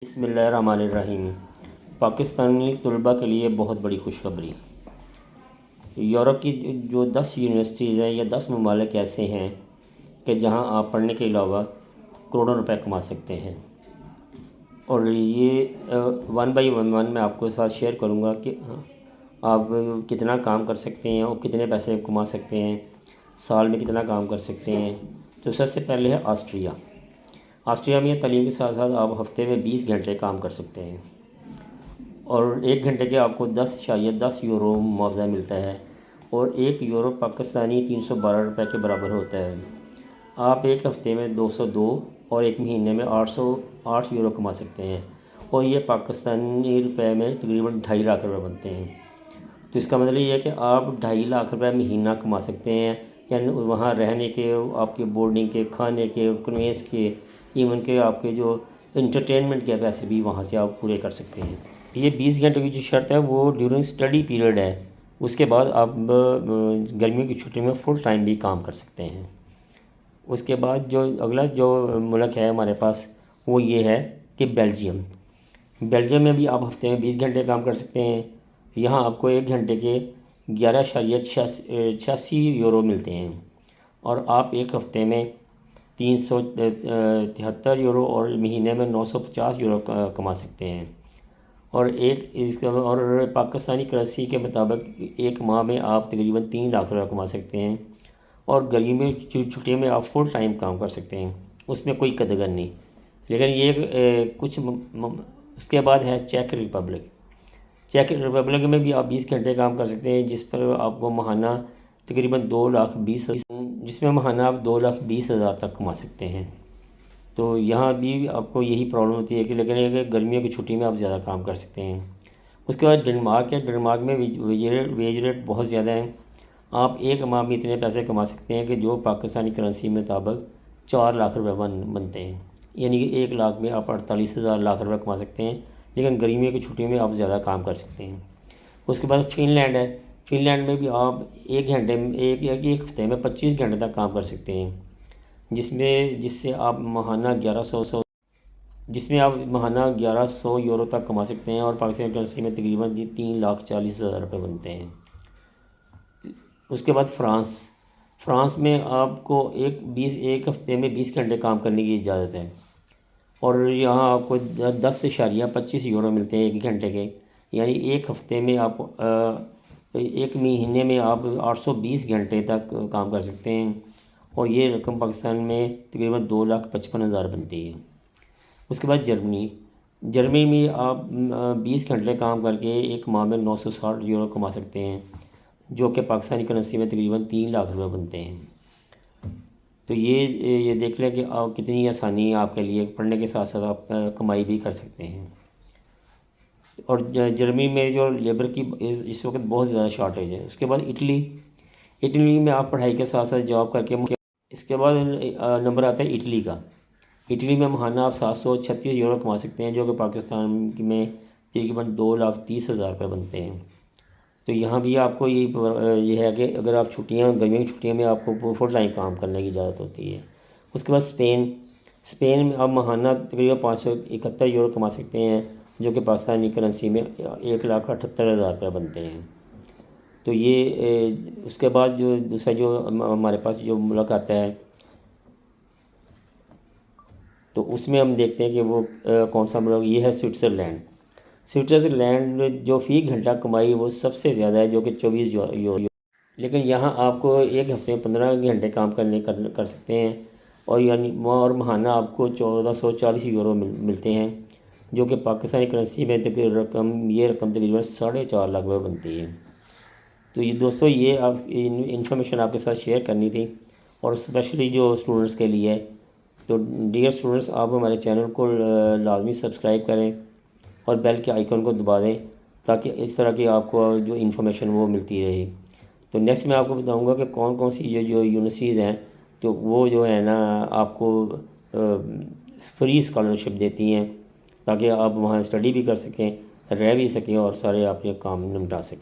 بسم اللہ الرحمن الرحیم۔ پاکستانی طلباء کے لیے بہت بڑی خوشخبری۔ یورپ کی جو 10 یونیورسٹیز ہیں یا 10 ممالک ایسے ہیں کہ جہاں آپ پڑھنے کے علاوہ کروڑوں روپے کما سکتے ہیں، اور یہ ون بائی ون میں آپ کو ساتھ شیئر کروں گا کہ آپ کتنا کام کر سکتے ہیں اور کتنے پیسے کما سکتے ہیں، سال میں کتنا کام کر سکتے ہیں۔ تو سب سے پہلے ہے آسٹریا۔ آسٹریا میں تعلیم کے ساتھ ساتھ آپ ہفتے میں 20 گھنٹے کام کر سکتے ہیں، اور 1 گھنٹے کے آپ کو 10.10 یورو معاوضہ ملتا ہے، اور 1 یورو پاکستانی 312 روپے کے برابر ہوتا ہے۔ آپ ایک ہفتے میں 202 اور ایک مہینے میں 808 یورو کما سکتے ہیں، اور یہ پاکستانی روپے میں تقریباً 2.5 لاکھ روپے بنتے ہیں۔ تو اس کا مطلب یہ ہے کہ آپ 2.5 لاکھ روپے مہینہ کما سکتے ہیں، یعنی وہاں رہنے کے، آپ کے بورڈنگ کے، کھانے کے، کنوینس کے، ایون کہ آپ کے جو انٹرٹینمنٹ کے پیسے بھی وہاں سے آپ پورے کر سکتے ہیں۔ یہ 20 گھنٹے کی جو شرط ہے وہ ڈیورنگ اسٹڈی پیریڈ ہے، اس کے بعد آپ گرمیوں کی چھٹی میں فل ٹائم بھی کام کر سکتے ہیں۔ اس کے بعد جو اگلا جو ملک ہے ہمارے پاس وہ یہ ہے کہ بیلجیم۔ بیلجیم میں بھی آپ ہفتے میں 20 گھنٹے کام کر سکتے ہیں۔ یہاں آپ کو 1 گھنٹے کے 11.86 یورو ملتے ہیں، اور آپ ایک ہفتے میں 373 یورو اور مہینے میں 950 یورو کما سکتے ہیں، اور پاکستانی کرنسی کے مطابق ایک ماہ میں آپ تقریباً 3 لاکھ روپے کما سکتے ہیں، اور گرمی چھٹیوں میں آپ فل ٹائم کام کر سکتے ہیں، اس میں کوئی قدغن نہیں۔ لیکن یہ کچھ اس کے بعد ہے چیک ریپبلک۔ چیک ریپبلک میں بھی آپ 20 گھنٹے کام کر سکتے ہیں، جس پر آپ کو ماہانہ تقریباً 2,20,000، جس میں ماہانہ آپ 2,20,000 تک کما سکتے ہیں۔ تو یہاں بھی آپ کو یہی پرابلم ہوتی ہے کہ لیکن یہ گرمیوں کی چھٹی میں آپ زیادہ کام کر سکتے ہیں۔ اس کے بعد ڈنمارک ہے۔ ڈنمارک میں ویج ریٹ بہت زیادہ ہیں۔ آپ ایک ماہ میں اتنے پیسے کما سکتے ہیں کہ جو پاکستانی کرنسی میں مطابق 4 لاکھ روپے بنتے ہیں، یعنی کہ 1 لاکھ میں آپ 48,000 لاکھ روپے کما سکتے ہیں، لیکن گرمیوں کی چھٹی میں آپ زیادہ کام کر سکتے ہیں۔ اس کے بعد فن لینڈ ہے۔ فن لینڈ میں بھی آپ ایک ہفتے میں 25 گھنٹے تک کام کر سکتے ہیں، جس سے آپ ماہانہ 1100 یورو تک کما سکتے ہیں، اور پاکستانی کرنسی میں تقریباً 3,40,000 روپے بنتے ہیں۔ اس کے بعد فرانس میں آپ کو ایک ہفتے میں 20 گھنٹے کام کرنے کی اجازت ہے، اور یہاں آپ کو 10.25 یورو ملتے ہیں 1 گھنٹے کے، یعنی ایک ہفتے میں آپ ایک مہینے میں آپ 820 گھنٹے تک کام کر سکتے ہیں، اور یہ رقم پاکستان میں تقریباً 2,55,000 بنتی ہے۔ اس کے بعد جرمنی میں آپ 20 گھنٹے کام کر کے ایک ماہ میں 960 یورو کما سکتے ہیں، جو کہ پاکستانی کرنسی میں تقریباً 3 لاکھ روپے بنتے ہیں۔ تو یہ دیکھ لیں کہ آپ کتنی آسانی ہے آپ کے لیے، پڑھنے کے ساتھ ساتھ آپ کمائی بھی کر سکتے ہیں۔ اور جرمنی میں جو لیبر کی اس وقت بہت زیادہ شارٹیج ہے۔ اس کے بعد اٹلی میں آپ پڑھائی کے ساتھ ساتھ جاب کر کے، اس کے بعد نمبر آتا ہے اٹلی کا۔ اٹلی میں ماہانہ آپ 736 یورو کما سکتے ہیں، جو کہ پاکستان میں تقریباً 2,30,000 روپے بنتے ہیں۔ تو یہاں بھی آپ کو یہ ہے کہ اگر آپ گرمیوں کی چھٹیوں میں آپ کو فل ٹائم کام کرنے کی اجازت ہوتی ہے۔ اس کے بعد اسپین میں آپ ماہانہ تقریباً 571 یورو کما سکتے ہیں، جو کہ پاکستانی کرنسی میں 1,78,000 روپے بنتے ہیں۔ تو یہ اس کے بعد جو دوسرا جو ہمارے پاس جو ملک آتا ہے، تو اس میں ہم دیکھتے ہیں کہ وہ کون سا ملک، یہ ہے سوئٹزرلینڈ۔ سوئٹزرلینڈ جو فی گھنٹہ کمائی وہ سب سے زیادہ ہے، جو کہ 24 یورو، لیکن یہاں آپ کو ایک ہفتے میں 15 گھنٹے کام کر سکتے ہیں، اور ماہانہ آپ کو 1,440 یورو ملتے ہیں، جو کہ پاکستانی کرنسی میں یہ رقم تقریباً 4.5 لاکھ روپے بنتی ہے۔ تو یہ دوستو، یہ انفارمیشن آپ کے ساتھ شیئر کرنی تھی، اور اسپیشلی جو اسٹوڈنٹس کے لیے۔ تو ڈیئر اسٹوڈنٹس، آپ ہمارے چینل کو لازمی سبسکرائب کریں اور بیل کے آئیکن کو دبا دیں، تاکہ اس طرح کی آپ کو جو انفارمیشن وہ ملتی رہے۔ تو نیکسٹ میں آپ کو بتاؤں گا کہ کون سی جو یونیورسٹیز ہیں تو وہ جو ہے نا آپ کو فری اسکالرشپ دیتی ہیں، تاکہ آپ وہاں اسٹڈی بھی کر سکیں، رہ بھی سکیں، اور سارے اپنے کام نمٹا سکیں۔